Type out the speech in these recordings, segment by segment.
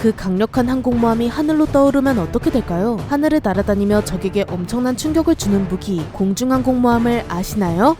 그 강력한 항공모함이 하늘로 떠오르면 어떻게 될까요? 하늘을 날아다니며 적에게 엄청난 충격을 주는 무기, 공중항공모함을 아시나요?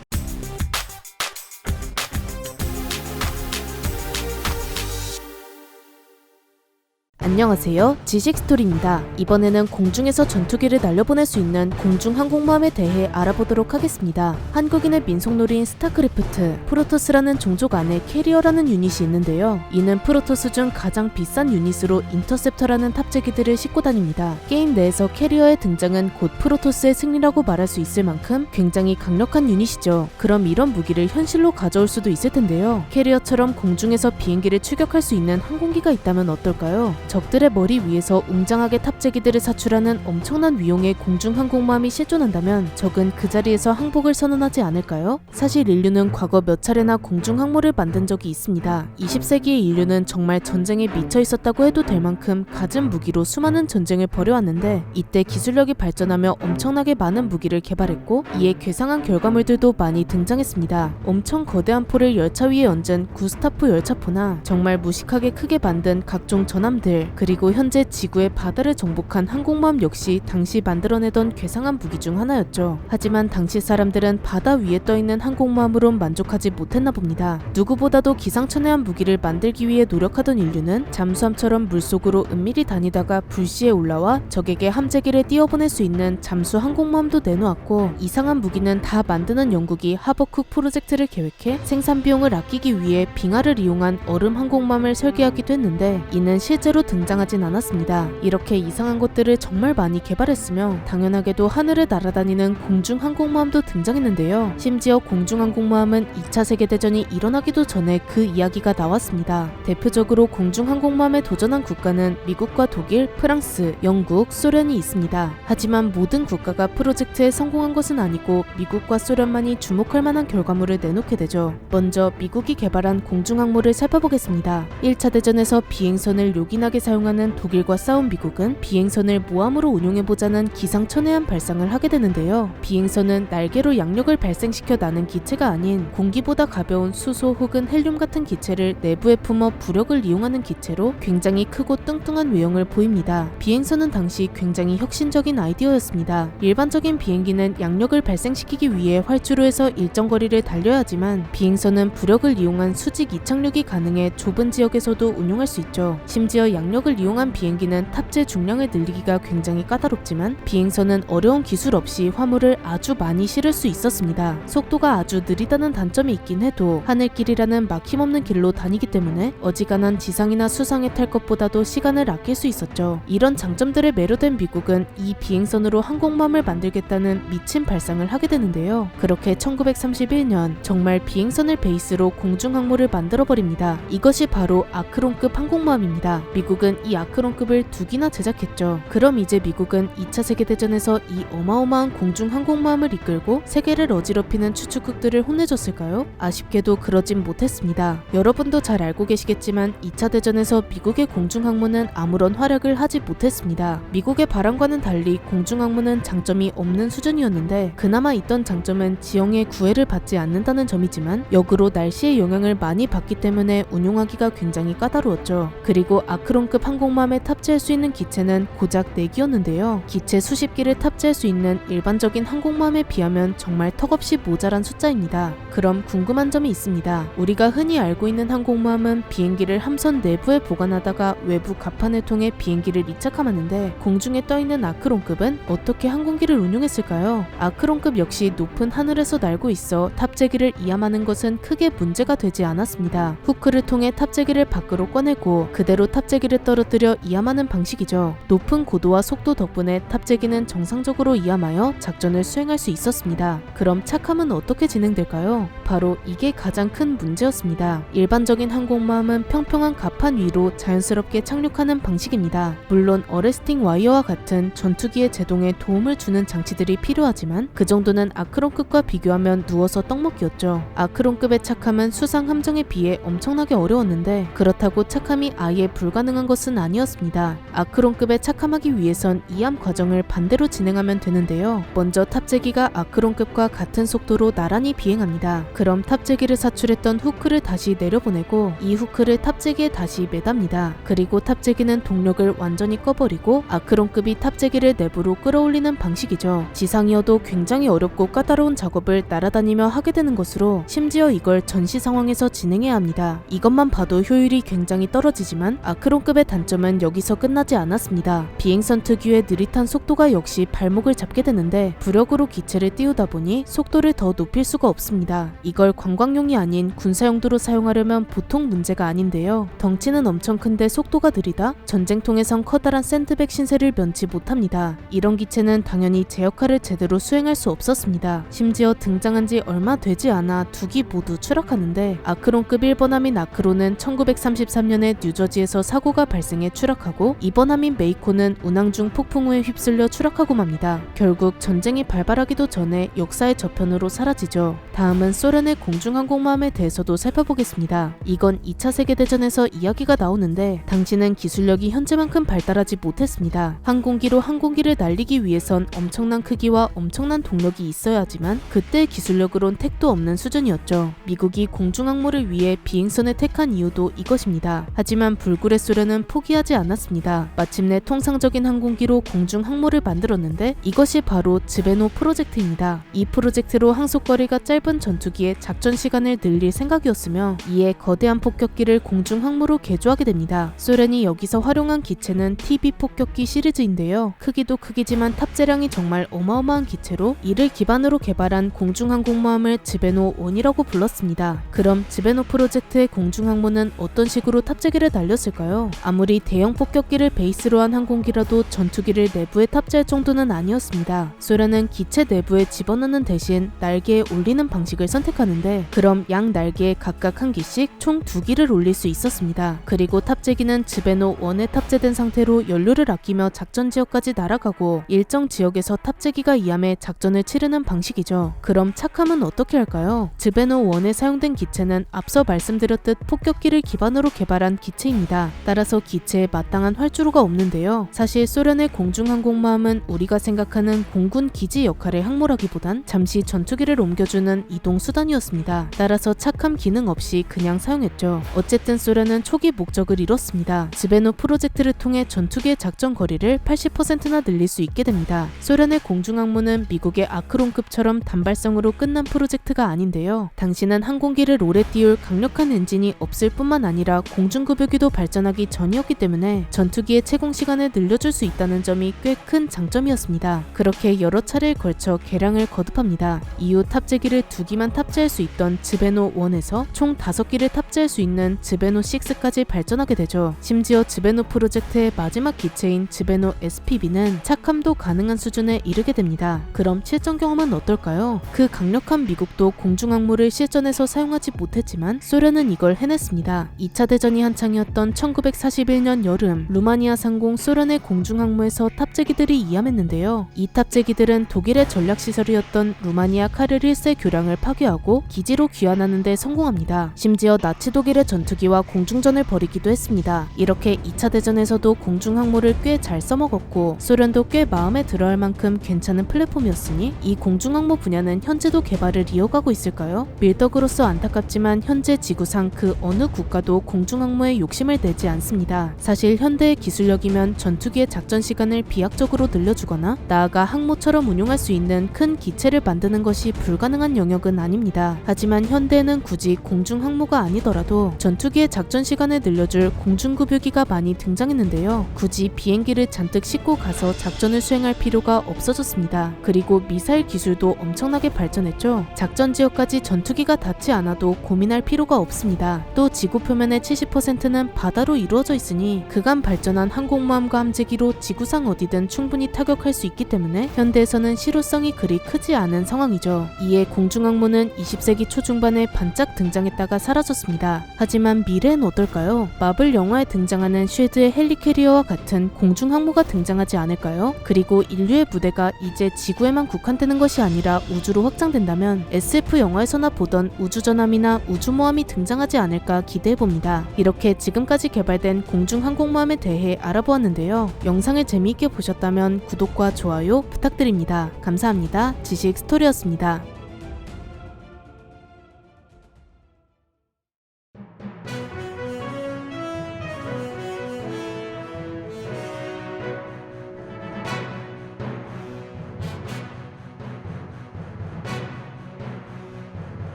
안녕하세요, 지식스토리입니다. 이번에는 공중에서 전투기를 날려보낼 수 있는 공중항공모함에 대해 알아보도록 하겠습니다. 한국인의 민속놀이인 스타크래프트, 프로토스라는 종족 안에 캐리어라는 유닛이 있는데요. 이는 프로토스 중 가장 비싼 유닛으로 인터셉터라는 탑재기들을 싣고 다닙니다. 게임 내에서 캐리어의 등장은 곧 프로토스의 승리라고 말할 수 있을 만큼 굉장히 강력한 유닛이죠. 그럼 이런 무기를 현실로 가져올 수도 있을 텐데요. 캐리어처럼 공중에서 비행기를 추격할 수 있는 항공기가 있다면 어떨까요? 적들의 머리 위에서 웅장하게 탑재기들을 사출하는 엄청난 위용의 공중항공모함이 실존한다면 적은 그 자리에서 항복을 선언하지 않을까요? 사실 인류는 과거 몇 차례나 공중항모를 만든 적이 있습니다. 20세기의 인류는 정말 전쟁에 미쳐 있었다고 해도 될 만큼 갖은 무기로 수많은 전쟁을 벌여왔는데 이때 기술력이 발전하며 엄청나게 많은 무기를 개발했고 이에 괴상한 결과물들도 많이 등장했습니다. 엄청 거대한 포를 열차 위에 얹은 구스타프 열차포나 정말 무식하게 크게 만든 각종 전함들, 그리고 현재 지구의 바다를 정복한 항공모함 역시 당시 만들어내던 괴상한 무기 중 하나였죠. 하지만 당시 사람들은 바다 위에 떠있는 항공모함으론 만족하지 못했나 봅니다. 누구보다도 기상천외한 무기를 만들기 위해 노력하던 인류는 잠수함처럼 물속으로 은밀히 다니다가 불시에 올라와 적에게 함재기를 띄워보낼 수 있는 잠수 항공모함도 내놓았고, 이상한 무기는 다 만드는 영국이 하버쿡 프로젝트를 계획해 생산 비용을 아끼기 위해 빙하를 이용한 얼음 항공모함을 설계하기도 했는데 이는 실제로 등장하진 않았습니다. 이렇게 이상한 것들을 정말 많이 개발했으며 당연하게도 하늘을 날아다니는 공중항공모함도 등장했는데요. 심지어 공중항공모함은 2차 세계대전이 일어나기도 전에 그 이야기가 나왔습니다. 대표적으로 공중항공모함에 도전한 국가는 미국과 독일, 프랑스, 영국, 소련이 있습니다. 하지만 모든 국가가 프로젝트에 성공한 것은 아니고 미국과 소련만이 주목할 만한 결과물을 내놓게 되죠. 먼저 미국이 개발한 공중항모를 살펴보겠습니다. 1차 대전에서 비행선을 요긴하게 사용하는 독일과 싸운 미국은 비행선을 모함으로 운용해보자는 기상천외한 발상을 하게 되는데요. 비행선은 날개로 양력을 발생시켜 나는 기체가 아닌 공기보다 가벼운 수소 혹은 헬륨 같은 기체를 내부에 품어 부력을 이용하는 기체로 굉장히 크고 뚱뚱한 외형을 보입니다. 비행선은 당시 굉장히 혁신적인 아이디어였습니다. 일반적인 비행기는 양력을 발생시키기 위해 활주로 해서 일정 거리를 달려야 하지만 비행선은 부력을 이용한 수직 이착륙이 가능해 좁은 지역에서도 운용할 수 있죠. 심지어 양력을 이용한 비행기는 탑재 중량을 늘리기가 굉장히 까다롭지만 비행선은 어려운 기술 없이 화물을 아주 많이 실을 수 있었습니다. 속도가 아주 느리다는 단점이 있긴 해도 하늘길이라는 막힘없는 길로 다니기 때문에 어지간한 지상이나 수상에 탈 것보다도 시간을 아낄 수 있었죠. 이런 장점들에 매료된 미국은 이 비행선으로 항공모함을 만들겠다는 미친 발상을 하게 되는데요. 그렇게 1931년 정말 비행선을 베이스로 공중항모를 만들어버립니다. 이것이 바로 아크론급 항공모함입니다. 미국은 이 아크론급을 2기나 제작했죠. 그럼 이제 미국은 2차 세계대전에서 이 어마어마한 공중항공모함을 이끌고 세계를 어지럽히는 추축국들을 혼내줬을까요? 아쉽게도 그러진 못했습니다. 여러분도 잘 알고 계시겠지만 2차 대전에서 미국의 공중항모는 아무런 활약을 하지 못했습니다. 미국의 바람과는 달리 공중항모는 장점이 없는 수준이었는데 그나마 있던 장점은 지형의 구애를 받지 않는다는 점이지만 역으로 날씨의 영향을 많이 받기 때문에 운용하기가 굉장히 까다로웠죠. 그리고 아크론급 항공모함에 탑재할 수 있는 기체는 고작 4기였는데요. 기체 수십 기를 탑재할 수 있는 일반적인 항공모함에 비하면 정말 턱없이 모자란 숫자입니다. 그럼 궁금한 점이 있습니다. 우리가 흔히 알고 있는 항공모함은 비행기를 함선 내부에 보관하다가 외부 갑판을 통해 비행기를 이착함하는데 공중에 떠있는 아크론급은 어떻게 항공기를 운용했을까요? 아크론급 역시 높은 하늘에서 날고 있어 탑재기를 이함하는 것은 크게 문제가 되지 않았습니다. 후크를 통해 탑재기를 밖으로 꺼내고 그대로 탑재기를 떨어뜨려 이함하는 방식이죠. 높은 고도와 속도 덕분에 탑재기는 정상적으로 이함하여 작전을 수행할 수 있었습니다. 그럼 착함은 어떻게 진행될까요? 바로 이게 가장 큰 문제였습니다. 일반적인 항공모함은 평평한 갑판 위로 자연스럽게 착륙하는 방식입니다. 물론 어레스팅 와이어와 같은 전투기의 제동에 도움을 주는 장치들이 필요하지만 그 정도는 아크론급과 비교하면 누워서 떡먹기였죠. 아크론급의 착함은 수상 함정에 비해 엄청나게 어려웠는데 그렇다고 착함이 아예 불가능한 것은 아니었습니다. 아크론급에 착함하기 위해선 이함 과정을 반대로 진행하면 되는데요. 먼저 탑재기가 아크론급과 같은 속도로 나란히 비행합니다. 그럼 탑재기를 사출했던 후크를 다시 내려보내고 이 후크를 탑재기에 다시 매답니다. 그리고 탑재기는 동력을 완전히 꺼버리고 아크론급이 탑재기를 내부로 끌어올리는 방식이죠. 지상이어도 굉장히 어렵고 까다로운 작업을 날아다니며 하게 되는 것으로 심지어 이걸 전시 상황에서 진행해야 합니다. 이것만 봐도 효율이 굉장히 떨어지지만 아크론급의 단점은 여기서 끝나지 않았습니다. 비행선 특유의 느릿한 속도가 역시 발목을 잡게 되는데 부력으로 기체를 띄우다 보니 속도를 더 높일 수가 없습니다. 이걸 관광용이 아닌 군사용도로 사용하려면 보통 문제가 아닌데요. 덩치는 엄청 큰데 속도가 느리다? 전쟁통에선 커다란 샌드백 신세를 면치 못합니다. 이런 기체는 당연히 제 역할을 제대로 수행할 수 없었습니다. 심지어 등장한 지 얼마 되지 않아 두 기 모두 추락하는데 아크론급 1번 함인 아크로는 1933년에 뉴저지에서 사고가 발생해 추락하고 2번 함인 메이코는 운항 중 폭풍우에 휩쓸려 추락하고 맙니다. 결국 전쟁이 발발하기도 전에 역사의 저편으로 사라지죠. 다음은 소련의 공중항공모함에 대해서도 살펴보겠습니다. 이건 2차 세계대전에서 이야기가 나오는데 당시는 기술력이 현재만큼 발달하지 못했습니다. 항공기로 항공기를 날리기 위해선 엄청난 크기와 엄청난 동력이 있어야 하지만 그때의 기술력으론 택도 없는 수준이었죠. 미국이 공중항모를 위해 비행선을 택한 이유도 이것입니다. 하지만 불굴의 소련은 포기하지 않았습니다. 마침내 통상적인 항공기로 공중항모를 만들었는데 이것이 바로 즈베노 프로젝트입니다. 이 프로젝트로 항속거리가 짧은 전투기의 작전 시간을 늘릴 생각이었으며 이에 거대한 폭격기를 공중항모로 개조하게 됩니다. 소련이 여기서 활용한 기체는 TB 폭격기 시리즈인데요. 크기도 크기지만 탑재량이 정말 어마어마한 기체로 이를 기반으로 개발한 공중항공모함을 즈베노 1이라고 불렀습니다. 그럼 즈베노 프로젝트의 공중항모는 어떤 식으로 탑재기를 날렸을까요? 아무리 대형 폭격기를 베이스로 한 항공기라도 전투기를 내부에 탑재할 정도는 아니었습니다. 소련은 기체 내부에 집어넣는 대신 날개에 올리는 방식을 선택하는데 그럼 양 날개에 각각 한 기씩 총 2기를 올릴 수 있었습니다. 그리고 탑재기는 즈베노 1에 탑재된 상태로 연료를 아끼며 작전 지역까지 날아가고 일정 지역에서 탑재기가 이함에 작전을 치르는 방식이죠. 그럼 착함은 어떻게 할까요? 즈베노 1에 사용된 기체는 앞서 말씀드렸듯 폭격기를 기반으로 개발한 기체입니다. 따라서 기체에 마땅한 활주로가 없는데요. 사실 소련의 공중항공모함은 우리가 생각하는 공군 기지 역할의 항모라기보단 잠시 전투기를 옮겨주는 이동수단이었습니다. 따라서 착함 기능 없이 그냥 사용했죠. 어쨌든 소련은 초기 목적을 이뤘습니다. 즈베노 프로젝트를 통해 전투기의 작전 거리를 80%나 늘릴 수 있게 됩니다. 소련의 공중항모는 미국의 아크론급처럼 단발성으로 끝난 프로젝트가 아닌데요. 당시는 항공기를 오래 띄울 강력한 엔진이 없을 뿐만 아니라 공중급유기도 발전하기 전이었기 때문에 전투기의 채공 시간을 늘려줄 수 있다는 점이 꽤 큰 장점이었습니다. 그렇게 여러 차례에 걸쳐 개량을 거듭합니다. 이후 탑재기를 2기만 탑재할 수 있던 즈베노 1에서 총 5기를 탑재할 수 있는 즈베노 6까지 발전하게 되죠. 심지어 즈베노 프로젝트의 마지막 기체인 즈베노 SPB는 착함도 가능한 수준에 이르게 됩니다. 그럼 실전 경험은 어떨까요? 그 강력한 미국도 공중항모를 실전에서 사용하지 못했지만 소련은 이걸 해냈습니다. 2차 대전이 한창이었던 1941년 여름 루마니아 상공 소련의 공중항모에서 탑재기들이 이함했는데요. 이 탑재기들은 독일의 전략시설이었던 루마니아 카를 1세 교량을 파괴하고 기지로 귀환하는 데 성공합니다. 심지어 나치 독일의 전투기와 공중전을 벌이기도 했습니다. 이렇게 2차 대전에서도 공중항모를 꽤 잘 써먹었고 소련도 꽤 마음에 들어할 만큼 괜찮은 플랫폼이었으니 이 공중항모 분야는 현재도 개발을 이어가고 있을까요? 밀덕으로서 안타깝지만 현재 지구상 그 어느 국가도 공중항모에 욕심을 내지 않습니다. 사실 현대의 기술력이면 전투기의 작전 시간을 비약적으로 늘려주거나 나아가 항모처럼 운용할 수 있는 큰 기체를 만드는 것이 불가능한 영역은 아닙니다. 하지만 현대에는 굳이 공중항모가 아니더라도 전투기의 작전 시간을 늘려줄 공중급유기가 많이 등장했는데요. 굳이 비행기를 잔뜩 싣고 가서 작전을 수행할 필요가 없어졌습니다. 그리고 미사일 기술도 엄청나게 발전했죠. 작전 지역까지 전투기가 닿지 않아도 고민할 필요가 없습니다. 또 지구 표면의 70%는 바다로 이루어져 있으니 그간 발전한 항공모함과 함재기로 지구상 어디든 충분히 타격할 수 있기 때문에 현대에서는 실효성이 그리 크지 않은 상황이죠. 이에 공중항모는 20세기 초중반에 반짝 등장했다가 사라졌습니다. 하지만 미래엔 어떨까요? 마블 영화에 등장하는 쉴드의 헬리캐리어와 같은 공중항모가 등장하지 않을까요? 그리고 인류의 무대가 이제 지구에만 국한되는 것이 아니라 우주로 확장된다면 SF 영화에서나 보던 우주전함이나 우주모함이 등장하지 않을까 기대해봅니다. 이렇게 지금까지 개발된 된 공중항공모함에 대해 알아보았는데요. 영상을 재미있게 보셨다면 구독과 좋아요 부탁드립니다. 감사합니다. 지식스토리였습니다.